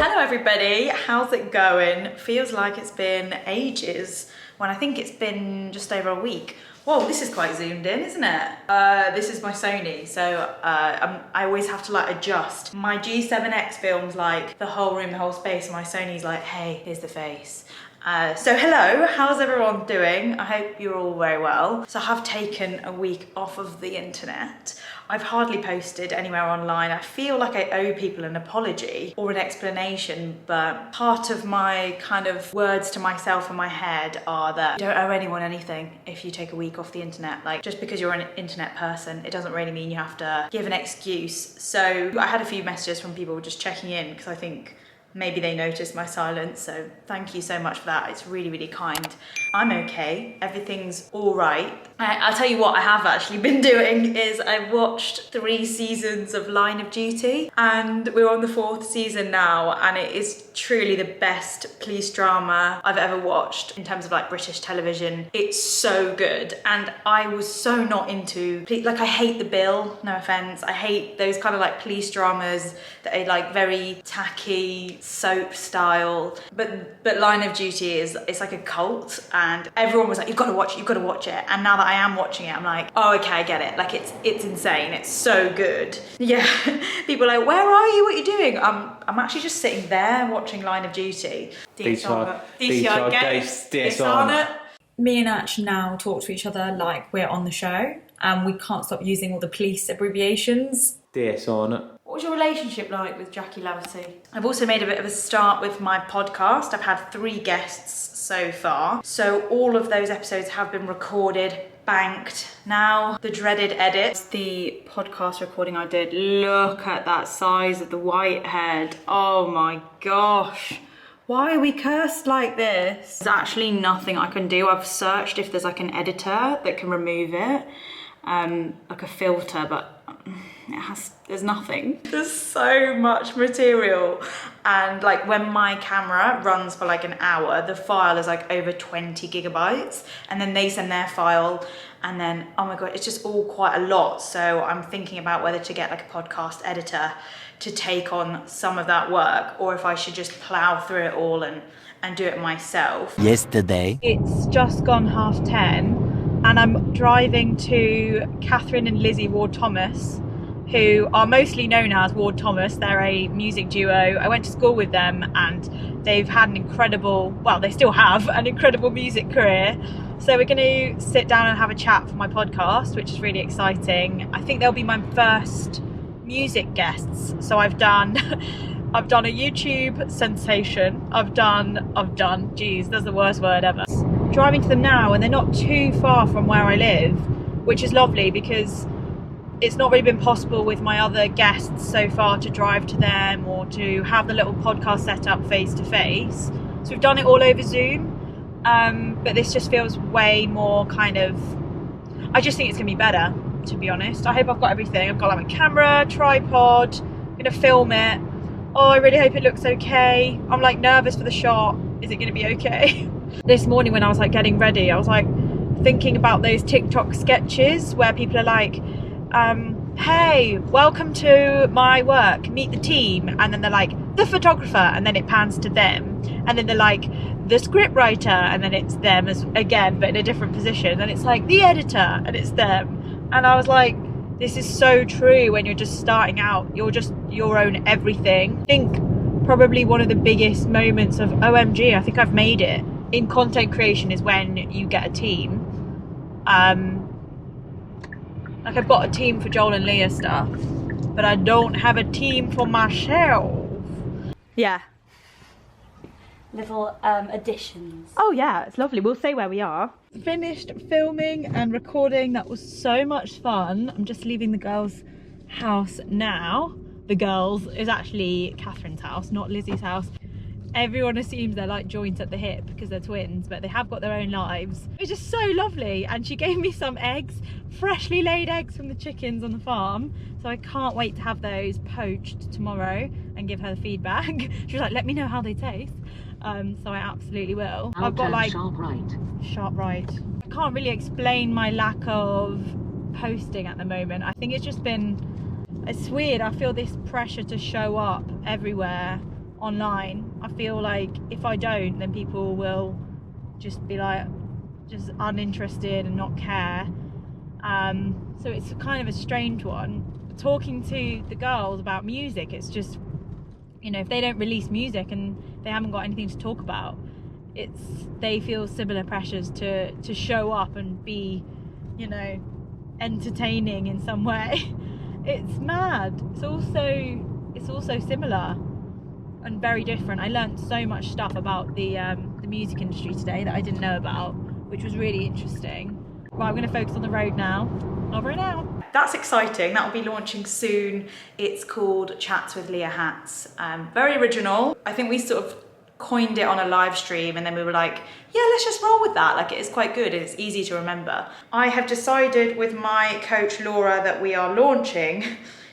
Hello everybody, how's it going? Feels like it's been ages when I think it's been just over a week. Whoa, this is quite zoomed in, isn't it? This is my Sony, so I always have to like adjust. My G7X films like the whole room, the whole space, and my Sony's like, hey, here's the face. So hello, how's everyone doing? I hope you're all very well. So I have taken a week off of the internet. I've hardly posted anywhere online. I feel like I owe people an apology or an explanation, but part of my kind of words to myself in my head are that you don't owe anyone anything if you take a week off the internet. Like, just because you're an internet person, it doesn't really mean you have to give an excuse. So I had a few messages from people just checking in because I think maybe they noticed my silence, so thank you so much for that. It's really, really kind. I'm okay, everything's all right. I'll tell you what I have actually been doing is I've watched 3 seasons of Line of Duty, and we're on the 4th season now, and it is truly the best police drama I've ever watched in terms of like British television. It's so good, and I was so not into, like, I hate the bill, no offense. I hate those kind of like police dramas that are like very tacky, soap style, but Line of Duty is, it's like a cult, and everyone was like, you've got to watch it, and now that I am watching it, I'm like, oh okay, I get it. Like, it's insane, it's so good. Yeah. People are like, where are you, what are you doing? I'm actually just sitting there watching Line of Duty. DSR Me and Ash now talk to each other like we're on the show, and we can't stop using all the police abbreviations. DSR. What was your relationship like with Jackie Laverty? I've also made a bit of a start with my podcast. I've had 3 guests so far. So all of those episodes have been recorded, banked. Now the dreaded edit. The podcast recording I did. Look at that size of the white head. Oh my gosh. Why are we cursed like this? There's actually nothing I can do. I've searched if there's like an editor that can remove it. Like a filter, but there's nothing. There's so much material, and like when my camera runs for like an hour, the file is like over 20 gigabytes, and then they send their file, and then oh my god, it's just all quite a lot. So I'm thinking about whether to get like a podcast editor to take on some of that work, or if I should just plow through it all and do it myself. Yesterday, it's just gone 10:30, and I'm driving to Catherine and Lizzie Ward Thomas, who are mostly known as Ward Thomas. They're a music duo. I went to school with them, and they've had an incredible, well, they still have an incredible music career. So we're going to sit down and have a chat for my podcast, which is really exciting. I think they'll be my first music guests. So I've done a YouTube sensation. I've done, geez, that's the worst word ever. Driving to them now, and they're not too far from where I live, which is lovely because it's not really been possible with my other guests so far to drive to them or to have the little podcast set up face to face. So we've done it all over Zoom, but this just feels way more kind of, I just think it's gonna be better, to be honest. I hope I've got everything. I've got like a camera, tripod, I'm gonna film it. Oh, I really hope it looks okay. I'm like nervous for the shot. Is it gonna be okay? This morning when I was like getting ready, I was like thinking about those TikTok sketches where people are like, hey, welcome to my work, meet the team, and then they're like, the photographer, and then it pans to them, and then they're like, the script writer, and then it's them as again, but in a different position, and it's like the editor, and it's them. And I was like, this is so true. When you're just starting out, you're just your own everything. I think probably one of the biggest moments of OMG, I think I've made it, in content creation is when you get a team. Like, I've got a team for Joel and Leah stuff, but I don't have a team for myself. Yeah. Little additions. Oh yeah, it's lovely. We'll say where we are. Finished filming and recording. That was so much fun. I'm just leaving the girls' house now. The girls is actually Catherine's house, not Lizzie's house. Everyone assumes they're like joined at the hip because they're twins, but they have got their own lives. It was just so lovely, and she gave me some eggs, freshly laid eggs from the chickens on the farm, so I can't wait to have those poached tomorrow and give her the feedback. She was like, let me know how they taste, so I absolutely will. I've got like sharp right. I can't really explain my lack of posting at the moment. I think it's just been, it's weird. I feel this pressure to show up everywhere online. I feel like if I don't, then people will just be like just uninterested and not care. So it's kind of a strange one. Talking to the girls about music, it's just, you know, if they don't release music and they haven't got anything to talk about, they feel similar pressures to show up and be, you know, entertaining in some way. It's mad. It's also similar and very different. I learned so much stuff about the music industry today that I didn't know about, which was really interesting. Right, I'm going to focus on the road now. Over and out. That's exciting. That will be launching soon. It's called Chats with Leah Hats. Very original. I think we sort of coined it on a live stream and then we were like, yeah, let's just roll with that. Like, it is quite good and it's easy to remember. I have decided with my coach Laura that we are launching.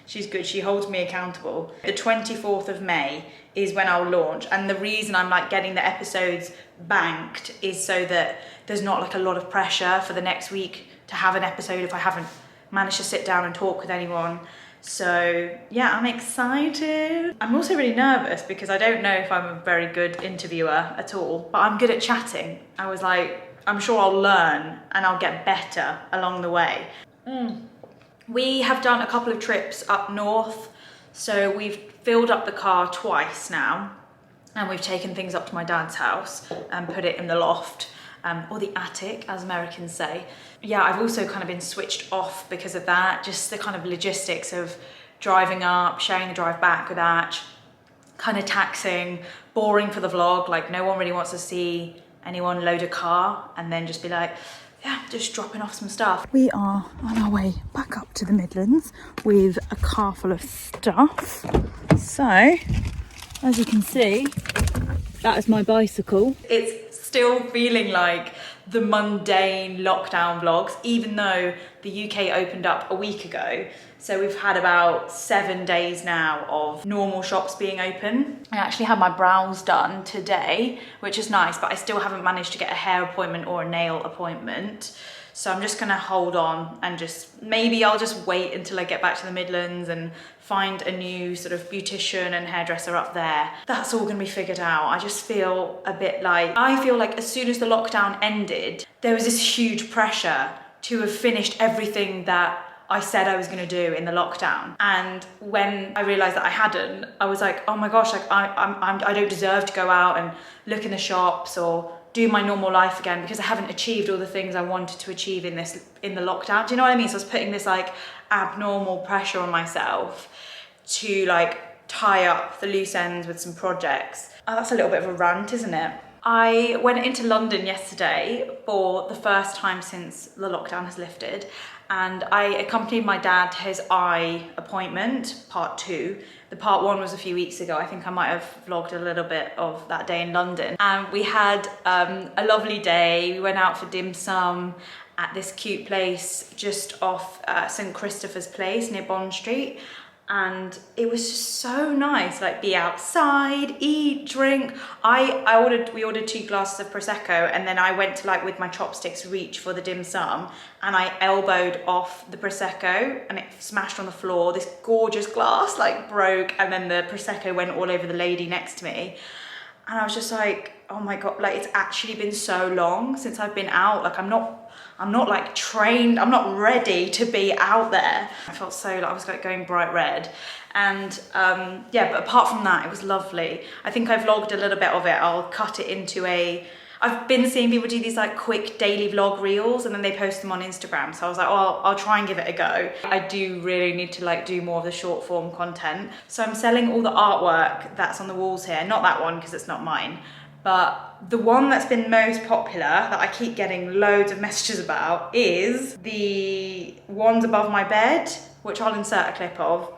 She's good, she holds me accountable. The 24th of May is when I'll launch, and the reason I'm like getting the episodes banked is so that there's not like a lot of pressure for the next week to have an episode if I haven't managed to sit down and talk with anyone. So yeah, I'm excited. I'm also really nervous because I don't know if I'm a very good interviewer at all, but I'm good at chatting. I was like, I'm sure I'll learn and I'll get better along the way. We have done a couple of trips up north, so we've filled up the car twice now, and we've taken things up to my dad's house and put it in the loft, or the attic, as Americans say. Yeah, I've also kind of been switched off because of that, just the kind of logistics of driving up, sharing the drive back with Ash, kind of taxing, boring for the vlog, like no one really wants to see anyone load a car and then just be like, yeah, just dropping off some stuff. We are on our way back up to the Midlands with a car full of stuff. So, as you can see, that is my bicycle. It's still feeling like the mundane lockdown vlogs, even though the UK opened up a week ago. So we've had about 7 days now of normal shops being open. I actually had my brows done today, which is nice, but I still haven't managed to get a hair appointment or a nail appointment. So I'm just gonna hold on and maybe I'll just wait until I get back to the Midlands and find a new sort of beautician and hairdresser up there. That's all gonna be figured out. I just feel a bit like, I feel like as soon as the lockdown ended, there was this huge pressure to have finished everything that I said I was gonna do in the lockdown. And when I realized that I hadn't, I was like, oh my gosh, like I don't deserve to go out and look in the shops or do my normal life again because I haven't achieved all the things I wanted to achieve in the lockdown. Do you know what I mean? So I was putting this like abnormal pressure on myself to like tie up the loose ends with some projects. Oh, that's a little bit of a rant, isn't it? I went into London yesterday for the first time since the lockdown has lifted, and I accompanied my dad to his eye appointment, part 2. The part 1 was a few weeks ago. I think I might have vlogged a little bit of that day in London. And we had a lovely day. We went out for dim sum at this cute place just off St. Christopher's Place near Bond Street. And it was just so nice, like be outside, eat, drink. We ordered 2 glasses of Prosecco, and then I went to, like, with my chopsticks, reach for the dim sum, and I elbowed off the Prosecco and it smashed on the floor. This gorgeous glass like broke, and then the Prosecco went all over the lady next to me. And I was just like, oh my God, like it's actually been so long since I've been out. Like I'm not like trained, I'm not ready to be out there. I felt so like I was like going bright red. And yeah, but apart from that, it was lovely. I think I vlogged a little bit of it. I'll cut it into I've been seeing people do these like quick daily vlog reels and then they post them on Instagram. So I was like, oh, I'll try and give it a go. I do really need to like do more of the short form content. So I'm selling all the artwork that's on the walls here. Not that one because it's not mine. But the one that's been most popular, that I keep getting loads of messages about, is the ones above my bed, which I'll insert a clip of.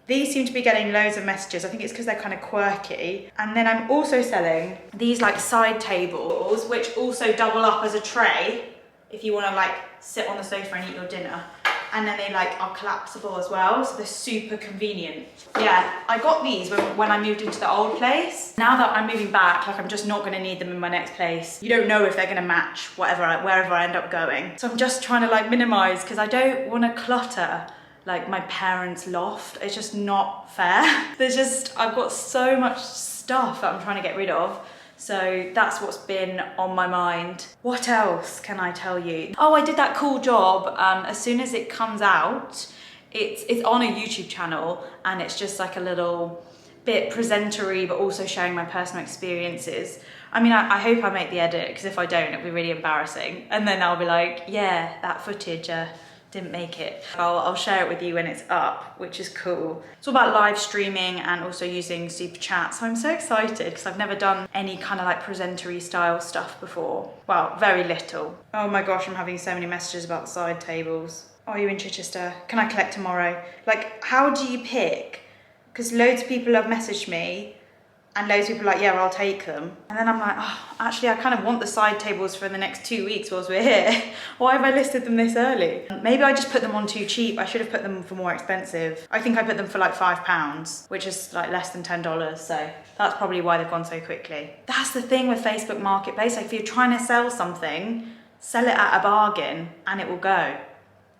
These seem to be getting loads of messages. I think it's because they're kind of quirky. And then I'm also selling these like side tables, which also double up as a tray if you want to like sit on the sofa and eat your dinner. And then they like are collapsible as well, so they're super convenient. Yeah, I got these when I moved into the old place. Now that I'm moving back, like I'm just not gonna need them in my next place. You don't know if they're gonna match wherever I end up going. So I'm just trying to like minimize, because I don't wanna clutter like my parents' loft. It's just not fair. I've got so much stuff stuff that I'm trying to get rid of. So that's what's been on my mind. What else can I tell you? Oh, I did that cool job. As soon as it comes out, it's on a YouTube channel, and it's just like a little bit presentery, but also showing my personal experiences. I mean, I hope I make the edit, because if I don't, it'll be really embarrassing. And then I'll be like, yeah, that footage didn't make it. I'll share it with you when it's up, which is cool. It's all about live streaming and also using super chat. So I'm so excited, because I've never done any kind of like presentery style stuff before. Well, very little. Oh my gosh, I'm having so many messages about the side tables. Are you in Chichester? Can I collect tomorrow? Like, how do you pick? Because loads of people have messaged me, and loads of people are like, yeah, well, I'll take them. And then I'm like, oh, actually, I kind of want the side tables for the next 2 weeks whilst we're here. Why have I listed them this early? Maybe I just put them on too cheap. I should have put them for more expensive. I think I put them for like £5, which is like less than $10. So that's probably why they've gone so quickly. That's the thing with Facebook Marketplace. Like, if you're trying to sell something, sell it at a bargain and it will go.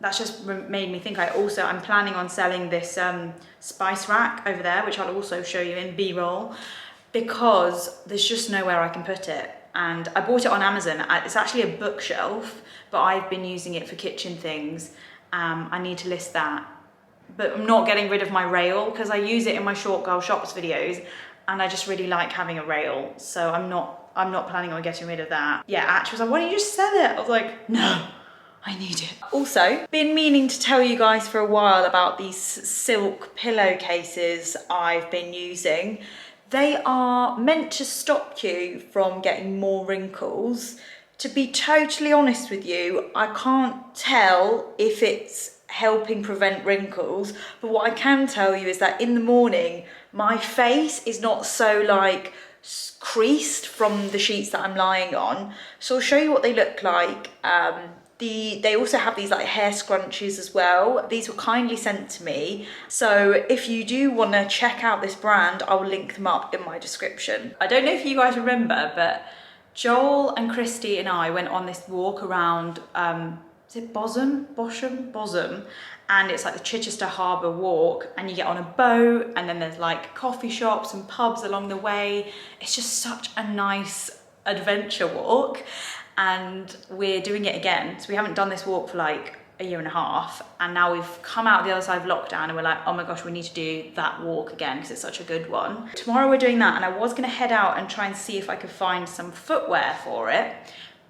That's just made me think. I'm planning on selling this spice rack over there, which I'll also show you in B-roll, because there's just nowhere I can put it. And I bought it on Amazon. It's actually a bookshelf, but I've been using it for kitchen things. I need to list that. But I'm not getting rid of my rail, because I use it in my Short Girl Shops videos, and I just really like having a rail. So I'm not planning on getting rid of that. Yeah, Ash was like, why don't you just sell it? I was like, no. I need it. Also, been meaning to tell you guys for a while about these silk pillowcases I've been using. They are meant to stop you from getting more wrinkles. To be totally honest with you, I can't tell if it's helping prevent wrinkles, but what I can tell you is that in the morning, my face is not so like creased from the sheets that I'm lying on. So I'll show you what they look like. They also have these like hair scrunchies as well. These were kindly sent to me. So if you do want to check out this brand, I will link them up in my description. I don't know if you guys remember, but Joel and Christy and I went on this walk around, is it Bosham? And it's like the Chichester Harbour walk, and you get on a boat, and then there's like coffee shops and pubs along the way. It's just such a nice adventure walk. And we're doing it again. So we haven't done this walk for like a year and a half, and now we've come out the other side of lockdown and we're like, oh my gosh, we need to do that walk again because it's such a good one. Tomorrow we're doing that, and I was gonna head out and try and see if I could find some footwear for it,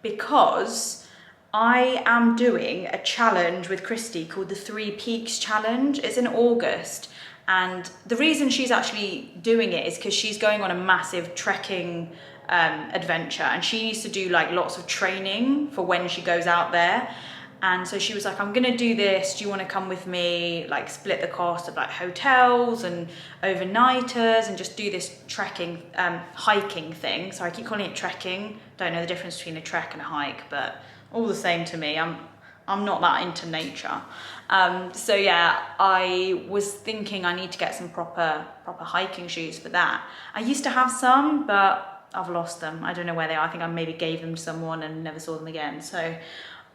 because I am doing a challenge with Christy called the 3 Peaks Challenge. It's in August, and the reason she's actually doing it is because she's going on a massive trekking adventure, and she needs to do like lots of training for when she goes out there. And so she was like, I'm gonna do this, do you want to come with me, like split the cost of like hotels and overnighters and just do this trekking hiking thing. So I keep calling it trekking, don't know the difference between a trek and a hike, but all the same to me. I'm not that into nature. So yeah, I was thinking I need to get some proper hiking shoes for that. I used to have some, but I've lost them. I don't know where they are. I think I maybe gave them to someone and never saw them again. So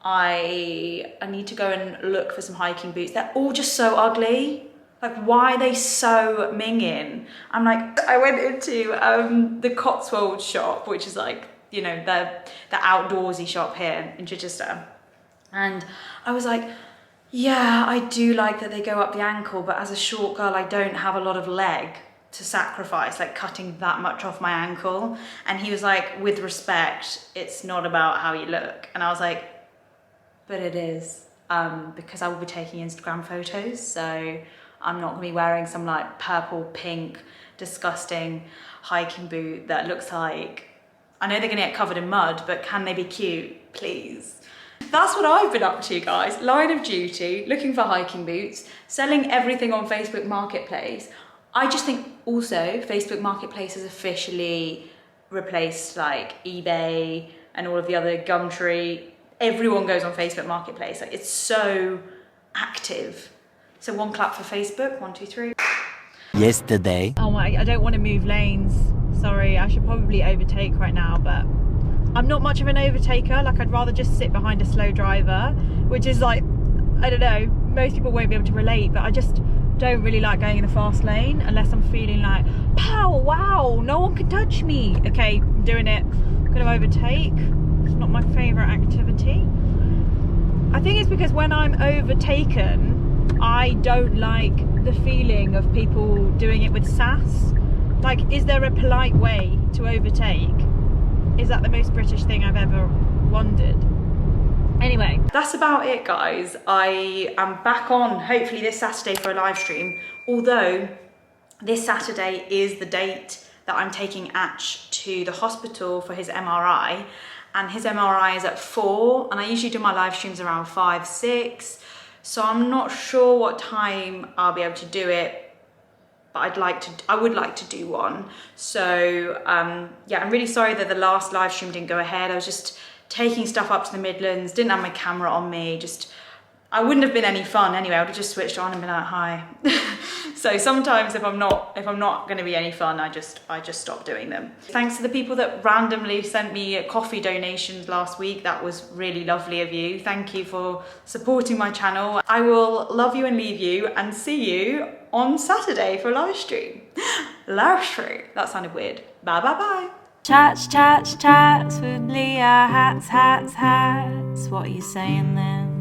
I need to go and look for some hiking boots. They're all just so ugly. Like, why are they so minging? I'm like, I went into the Cotswolds shop, which is like, you know, the outdoorsy shop here in Chichester. And I was like, yeah, I do like that they go up the ankle, but as a short girl, I don't have a lot of leg to sacrifice, like cutting that much off my ankle. And he was like, with respect, it's not about how you look. And I was like, but it is, because I will be taking Instagram photos, so I'm not gonna be wearing some like purple, pink, disgusting hiking boot that looks like, I know they're gonna get covered in mud, but can they be cute, please? That's what I've been up to, guys. Line of duty, looking for hiking boots, selling everything on Facebook Marketplace. I just think also Facebook Marketplace has officially replaced like eBay and all of the other Gumtree. Everyone goes on Facebook Marketplace. Like, it's so active. So one clap for Facebook, 1, 2, 3. Yesterday. Oh my, I don't want to move lanes. Sorry, I should probably overtake right now, but I'm not much of an overtaker. Like, I'd rather just sit behind a slow driver, which is like, I don't know, most people won't be able to relate, but don't really like going in the fast lane unless I'm feeling like, pow, wow, no one can touch me. Okay, I'm doing it. I'm gonna overtake. It's not my favourite activity. I think it's because when I'm overtaken, I don't like the feeling of people doing it with sass. Like, is there a polite way to overtake? Is that the most British thing I've ever wondered? Anyway, that's about it, guys. I am back on hopefully this Saturday for a live stream, although this Saturday is the date that I'm taking Atch to the hospital for his MRI, and his MRI is at 4, and I usually do my live streams around 5, 6, so I'm not sure what time I'll be able to do it, but I would like to do one. So yeah, I'm really sorry that the last live stream didn't go ahead. I was just taking stuff up to the Midlands, didn't have my camera on me, I wouldn't have been any fun anyway. I would have just switched on and been like, hi. So sometimes if I'm not going to be any fun, I just stop doing them. Thanks to the people that randomly sent me coffee donations last week. That was really lovely of you. Thank you for supporting my channel. I will love you and leave you and see you on Saturday for a live stream. Live stream. That sounded weird. Bye bye bye. Chats with Leah, hats. What are you saying then?